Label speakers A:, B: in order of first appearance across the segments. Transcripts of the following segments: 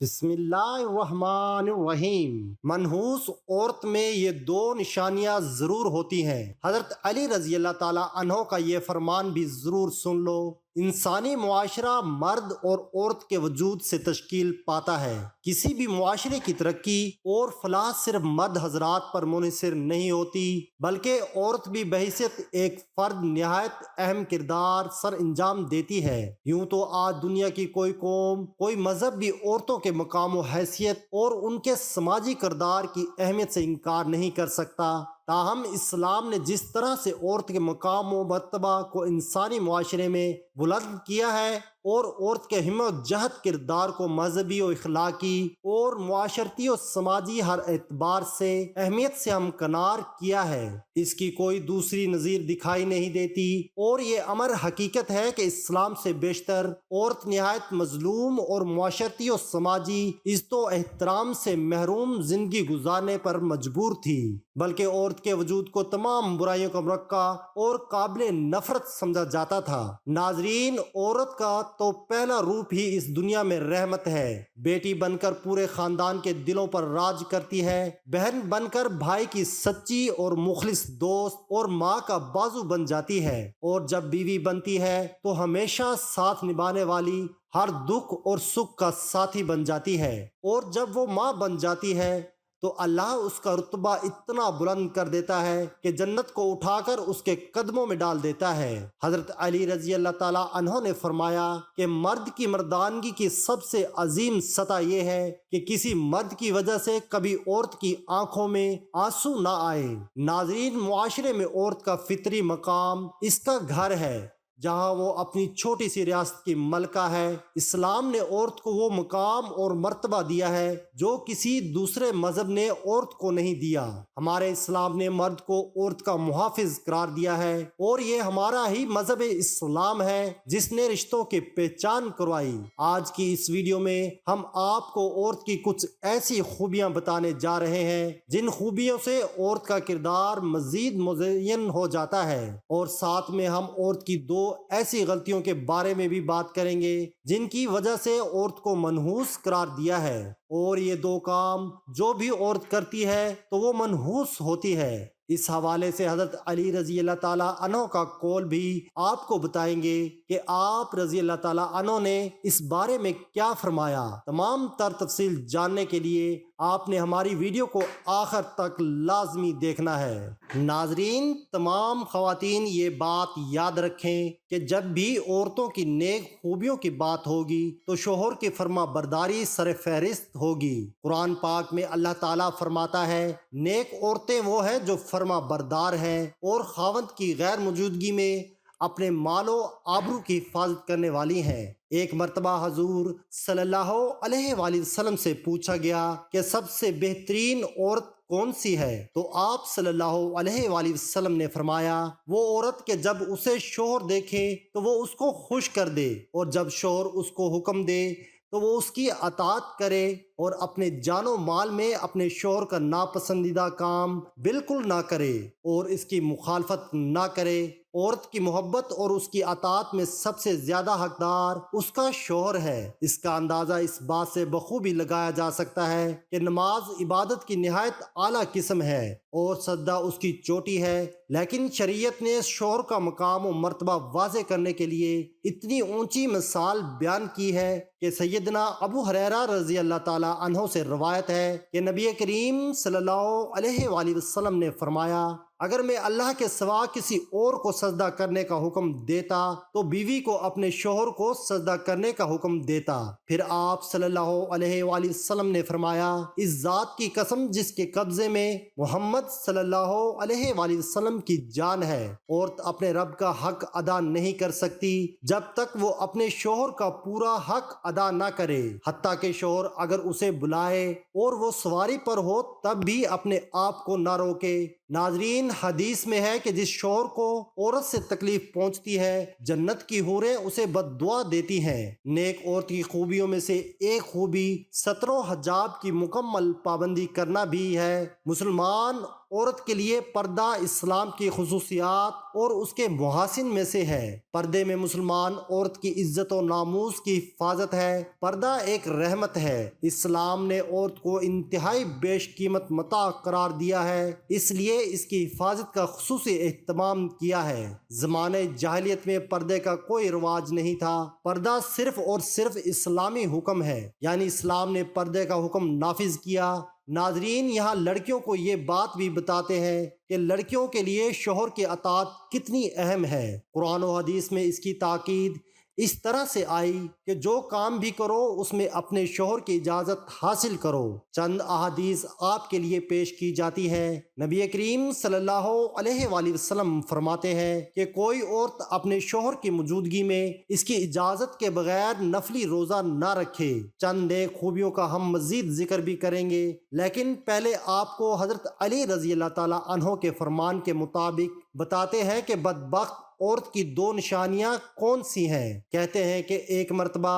A: بسم اللہ الرحمن الرحیم۔ منحوس عورت میں یہ دو نشانیاں ضرور ہوتی ہیں۔ حضرت علی رضی اللہ تعالیٰ عنہ کا یہ فرمان بھی ضرور سن لو۔ انسانی معاشرہ مرد اور عورت کے وجود سے تشکیل پاتا ہے۔ کسی بھی معاشرے کی ترقی اور فلاح صرف مرد حضرات پر منحصر نہیں ہوتی، بلکہ عورت بھی بحیثیت ایک فرد نہایت اہم کردار سر انجام دیتی ہے۔ یوں تو آج دنیا کی کوئی قوم، کوئی مذہب بھی عورتوں کے مقام و حیثیت اور ان کے سماجی کردار کی اہمیت سے انکار نہیں کر سکتا۔ تاہم اسلام نے جس طرح سے عورت کے مقام و مرتبہ کو انسانی معاشرے میں بلند کیا ہے اور عورت کے ہمت و جہد کردار کو مذہبی و اخلاقی اور معاشرتی و سماجی ہر اعتبار سے اہمیت سے ہمکنار کیا ہے، اس کی کوئی دوسری نظیر دکھائی نہیں دیتی۔ اور یہ امر حقیقت ہے کہ اسلام سے بیشتر عورت نہایت مظلوم اور معاشرتی و سماجی عزت و احترام سے محروم زندگی گزارنے پر مجبور تھی، بلکہ عورت کے وجود کو تمام برائیوں کا مرقع اور قابل نفرت سمجھا جاتا تھا۔ ناظرین، عورت کا تو پہلا روپ ہی اس دنیا میں رحمت ہے۔ بیٹی بن کر پورے خاندان کے دلوں پر راج کرتی ہے، بہن بن کر بھائی کی سچی اور مخلص دوست اور ماں کا بازو بن جاتی ہے، اور جب بیوی بنتی ہے تو ہمیشہ ساتھ نبھانے والی، ہر دکھ اور سکھ کا ساتھی بن جاتی ہے، اور جب وہ ماں بن جاتی ہے تو اللہ اس کا رتبہ اتنا بلند کر دیتا ہے کہ جنت کو اٹھا کر اس کے قدموں میں ڈال دیتا ہے۔ حضرت علی رضی اللہ تعالیٰ عنہ نے فرمایا کہ مرد کی مردانگی کی سب سے عظیم سطح یہ ہے کہ کسی مرد کی وجہ سے کبھی عورت کی آنکھوں میں آنسو نہ آئے۔ ناظرین، معاشرے میں عورت کا فطری مقام اس کا گھر ہے جہاں وہ اپنی چھوٹی سی ریاست کی ملکہ ہے۔ اسلام نے عورت کو وہ مقام اور مرتبہ دیا ہے جو کسی دوسرے مذہب نے عورت کو نہیں دیا۔ ہمارے اسلام نے مرد کو عورت کا محافظ قرار دیا ہے، اور یہ ہمارا ہی مذہب اسلام ہے جس نے رشتوں کی پہچان کروائی۔ آج کی اس ویڈیو میں ہم آپ کو عورت کی کچھ ایسی خوبیاں بتانے جا رہے ہیں جن خوبیوں سے عورت کا کردار مزید مزین ہو جاتا ہے، اور ساتھ میں ہم عورت کی دو ایسی غلطیوں کے بارے میں بھی بات کریں گے جن کی وجہ سے عورت کو منحوس قرار دیا ہے، اور یہ دو کام جو بھی عورت کرتی ہے تو وہ منحوس ہوتی ہے۔ اس حوالے سے حضرت علی رضی اللہ تعالیٰ عنہ کا قول بھی آپ کو بتائیں گے کہ آپ رضی اللہ تعالیٰ عنہ نے اس بارے میں کیا فرمایا۔ تمام تر تفصیل جاننے کے لیے آپ نے ہماری ویڈیو کو آخر تک لازمی دیکھنا ہے۔ ناظرین، تمام خواتین یہ بات یاد رکھیں کہ جب بھی عورتوں کی نیک خوبیوں کی بات ہوگی تو شوہر کی فرما برداری سر فہرست ہوگی۔ قرآن پاک میں اللہ تعالیٰ فرماتا ہے، نیک عورتیں وہ ہیں جو فرما بردار ہیں اور خاوند کی غیر موجودگی میں اپنے مال و آبرو کی حفاظت کرنے والی ہیں۔ ایک مرتبہ حضور صلی اللہ علیہ وآلہ وسلم سے پوچھا گیا کہ سب سے بہترین عورت کون سی ہے، تو آپ صلی اللہ علیہ وآلہ وسلم نے فرمایا، وہ عورت کہ جب اسے شوہر دیکھے تو وہ اس کو خوش کر دے، اور جب شوہر اس کو حکم دے تو وہ اس کی اطاعت کرے، اور اپنے جان و مال میں اپنے شوہر کا ناپسندیدہ کام بالکل نہ کرے اور اس کی مخالفت نہ کرے۔ عورت کی محبت اور اس کی اطاعت میں سب سے زیادہ حقدار اس کا شوہر ہے۔ اس کا اندازہ اس بات سے بخوبی لگایا جا سکتا ہے کہ نماز عبادت کی نہایت اعلیٰ قسم ہے اور سجدہ اس کی چوٹی ہے، لیکن شریعت نے شوہر کا مقام و مرتبہ واضح کرنے کے لیے اتنی اونچی مثال بیان کی ہے کہ سیدنا ابو ہریرہ رضی اللہ تعالیٰ عنہ سے روایت ہے کہ نبی کریم صلی اللہ علیہ وآلہ وسلم نے فرمایا، اگر میں اللہ کے سوا کسی اور کو سجدہ کرنے کا حکم دیتا تو بیوی کو اپنے شوہر کو سجدہ کرنے کا حکم دیتا۔ پھر آپ صلی اللہ علیہ وآلہ وسلم نے فرمایا، اس ذات کی قسم جس کے قبضے میں محمد صلی اللہ علیہ وآلہ وسلم کی جان ہے، عورت اپنے رب کا حق ادا نہیں کر سکتی جب تک وہ اپنے شوہر کا پورا حق ادا نہ کرے، حتیٰ کہ شوہر اگر اسے بلائے اور وہ سواری پر ہو تب بھی اپنے آپ کو نہ روکے ناظرین، حدیث میں ہے کہ جس شوہر کو عورت سے تکلیف پہنچتی ہے جنت کی حوریں اسے بد دعا دیتی ہیں۔ نیک عورت کی خوبیوں میں سے ایک خوبی ستر و حجاب کی مکمل پابندی کرنا بھی ہے۔ مسلمان عورت کے لیے پردہ اسلام کی خصوصیات اور اس کے محاسن میں سے ہے۔ پردے میں مسلمان عورت کی عزت و ناموس کی حفاظت ہے۔ پردہ ایک رحمت ہے۔ اسلام نے عورت کو انتہائی بیش قیمت متاع قرار دیا ہے، اس لیے اس کی حفاظت کا خصوصی اہتمام کیا ہے۔ زمانے جاہلیت میں پردے کا کوئی رواج نہیں تھا۔ پردہ صرف اور صرف اسلامی حکم ہے، یعنی اسلام نے پردے کا حکم نافذ کیا۔ ناظرین، یہاں لڑکیوں کو یہ بات بھی بتاتے ہیں کہ لڑکیوں کے لیے شوہر کی اطاعت کتنی اہم ہے۔ قرآن و حدیث میں اس کی تاکید اس طرح سے آئی کہ جو کام بھی کرو اس میں اپنے شوہر کی اجازت حاصل کرو۔ چند احادیث آپ کے لیے پیش کی جاتی ہیں۔ نبی کریم صلی اللہ علیہ وآلہ وسلم فرماتے ہیں کہ کوئی عورت اپنے شوہر کی موجودگی میں اس کی اجازت کے بغیر نفلی روزہ نہ رکھے۔ چند ایک خوبیوں کا ہم مزید ذکر بھی کریں گے، لیکن پہلے آپ کو حضرت علی رضی اللہ تعالی عنہ کے فرمان کے مطابق بتاتے ہیں کہ بدبخت عورت کی دو نشانیاں کون سی ہیں۔ کہتے ہیں کہ ایک مرتبہ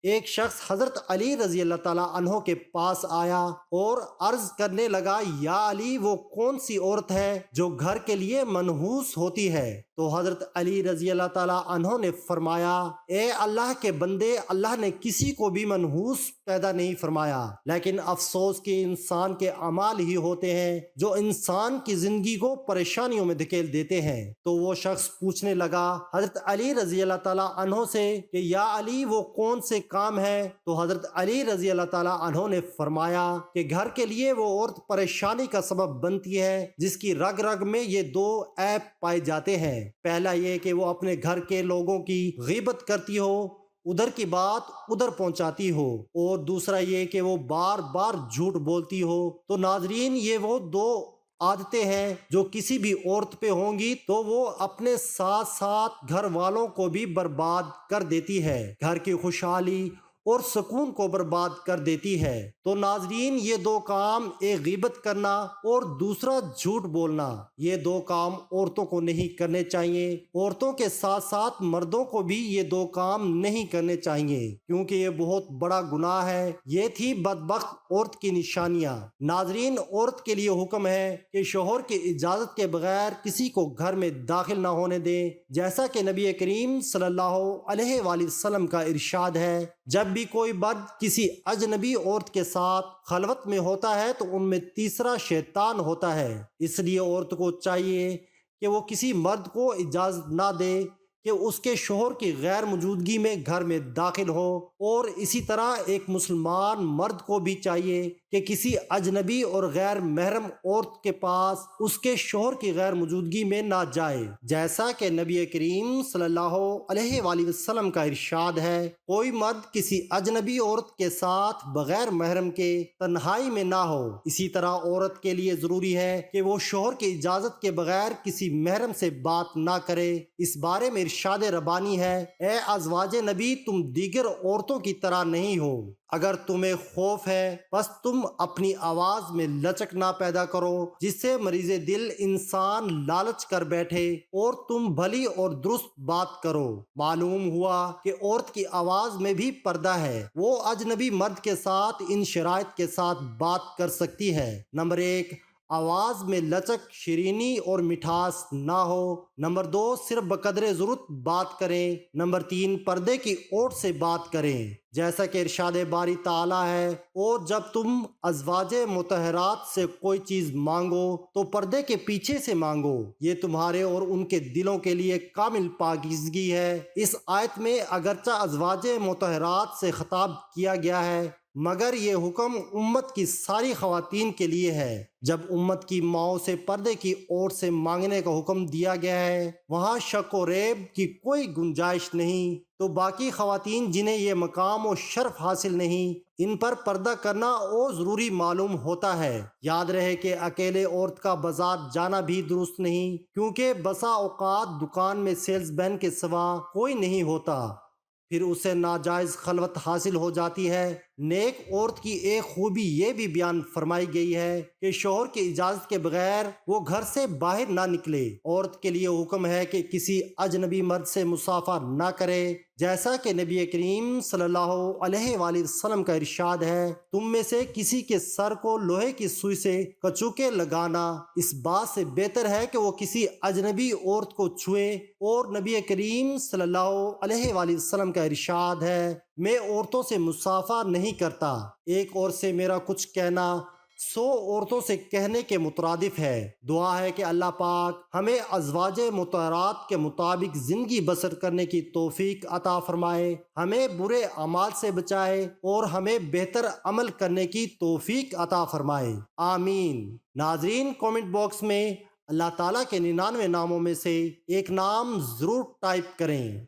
A: ایک شخص حضرت علی رضی اللہ تعالی عنہ کے پاس آیا اور عرض کرنے لگا، یا علی، وہ کون سی عورت ہے جو گھر کے لیے منحوس ہوتی ہے؟ تو حضرت علی رضی اللہ تعالی عنہ نے فرمایا، اے اللہ کے بندے، اللہ نے کسی کو بھی منحوس پیدا نہیں فرمایا، لیکن افسوس کہ انسان کے اعمال ہی ہوتے ہیں جو انسان کی زندگی کو پریشانیوں میں دھکیل دیتے ہیں۔ تو وہ شخص پوچھنے لگا حضرت علی رضی اللہ تعالی عنہ سے کہ یا علی، وہ کون سے کام ہے؟ تو حضرت علی رضی اللہ تعالی عنہ نے فرمایا کہ گھر کے لیے وہ عورت پریشانی کا سبب بنتی ہے جس کی رگ رگ میں یہ دو عیب پائے جاتے ہیں۔ پہلا یہ کہ وہ اپنے گھر کے لوگوں کی غیبت کرتی ہو، ادھر کی بات ادھر پہنچاتی ہو، اور دوسرا یہ کہ وہ بار بار جھوٹ بولتی ہو۔ تو ناظرین، یہ وہ دو عادتیں ہیں جو کسی بھی عورت پہ ہوں گی تو وہ اپنے ساتھ ساتھ گھر والوں کو بھی برباد کر دیتی ہے، گھر کی خوشحالی اور سکون کو برباد کر دیتی ہے۔ تو ناظرین، یہ دو کام، ایک غیبت کرنا اور دوسرا جھوٹ بولنا، یہ دو کام عورتوں کو نہیں کرنے چاہیے۔ عورتوں کے ساتھ ساتھ مردوں کو بھی یہ دو کام نہیں کرنے چاہیے، کیونکہ یہ بہت بڑا گناہ ہے۔ یہ تھی بدبخت عورت کی نشانیاں۔ ناظرین، عورت کے لیے حکم ہے کہ شوہر کی اجازت کے بغیر کسی کو گھر میں داخل نہ ہونے دے، جیسا کہ نبی کریم صلی اللہ علیہ وآلہ وسلم کا ارشاد ہے، جب بھی کوئی مرد کسی اجنبی عورت کے ساتھ خلوت میں ہوتا ہے تو ان میں تیسرا شیطان ہوتا ہے۔ اس لیے عورت کو چاہیے کہ وہ کسی مرد کو اجازت نہ دے کہ اس کے شوہر کی غیر موجودگی میں گھر میں داخل ہو، اور اسی طرح ایک مسلمان مرد کو بھی چاہیے کہ کسی اجنبی اور غیر محرم عورت کے پاس اس کے شوہر کی غیر موجودگی میں نہ جائے، جیسا کہ نبی کریم صلی اللہ علیہ وآلہ وسلم کا ارشاد ہے، کوئی مرد کسی اجنبی عورت کے ساتھ بغیر محرم کے تنہائی میں نہ ہو۔ اسی طرح عورت کے لیے ضروری ہے کہ وہ شوہر کی اجازت کے بغیر کسی محرم سے بات نہ کرے۔ اس بارے میں ارشاد ربانی ہے، اے ازواج نبی، تم دیگر عورتوں کی طرح نہیں ہو۔ اگر تمہیں خوف ہے بس تم اپنی آواز میں لچک نہ پیدا کرو جس سے مریض دل انسان لالچ کر بیٹھے، اور تم بھلی اور درست بات کرو۔ معلوم ہوا کہ عورت کی آواز میں بھی پردہ ہے، وہ اجنبی مرد کے ساتھ ان شرائط کے ساتھ بات کر سکتی ہے۔ نمبر 1، آواز میں لچک، شیرینی اور مٹھاس نہ ہو۔ نمبر 2، صرف بقدر ضرورت بات کریں۔ نمبر 3، پردے کی اوٹ سے بات کریں، جیسا کہ ارشاد باری تعالیٰ ہے، اور جب تم ازواج مطہرات سے کوئی چیز مانگو تو پردے کے پیچھے سے مانگو، یہ تمہارے اور ان کے دلوں کے لیے کامل پاکیزگی ہے۔ اس آیت میں اگرچہ ازواج مطہرات سے خطاب کیا گیا ہے، مگر یہ حکم امت کی ساری خواتین کے لیے ہے۔ جب امت کی ماؤں سے پردے کی اوٹ سے مانگنے کا حکم دیا گیا ہے، وہاں شک و ریب کی کوئی گنجائش نہیں، تو باقی خواتین جنہیں یہ مقام و شرف حاصل نہیں، ان پر پردہ کرنا اور ضروری معلوم ہوتا ہے۔ یاد رہے کہ اکیلے عورت کا بازار جانا بھی درست نہیں، کیونکہ بسا اوقات دکان میں سیلز مین کے سوا کوئی نہیں ہوتا۔ پھر اسے ناجائز خلوت حاصل ہو جاتی ہے۔ نیک عورت کی ایک خوبی یہ بھی بیان فرمائی گئی ہے کہ شوہر کی اجازت کے بغیر وہ گھر سے باہر نہ نکلے۔ عورت کے لیے حکم ہے کہ کسی اجنبی مرد سے مصافحہ نہ کرے، جیسا کہ نبی کریم صلی اللہ علیہ وآلہ وسلم کا ارشاد ہے، تم میں سے کسی کے سر کو لوہے کی سوئی سے کچوکے لگانا اس بات سے بہتر ہے کہ وہ کسی اجنبی عورت کو چھوئے۔ اور نبی کریم صلی اللہ علیہ وآلہ وسلم کا ارشاد ہے، میں عورتوں سے مصافحہ نہیں کرتا، ایک اور سے میرا کچھ کہنا 100 عورتوں سے کہنے کے مترادف ہے۔ دعا ہے کہ اللہ پاک ہمیں ازواج مطہرات کے مطابق زندگی بسر کرنے کی توفیق عطا فرمائے، ہمیں برے اعمال سے بچائے اور ہمیں بہتر عمل کرنے کی توفیق عطا فرمائے، آمین۔ ناظرین، کومنٹ باکس میں اللہ تعالیٰ کے 99 ناموں میں سے ایک نام ضرور ٹائپ کریں۔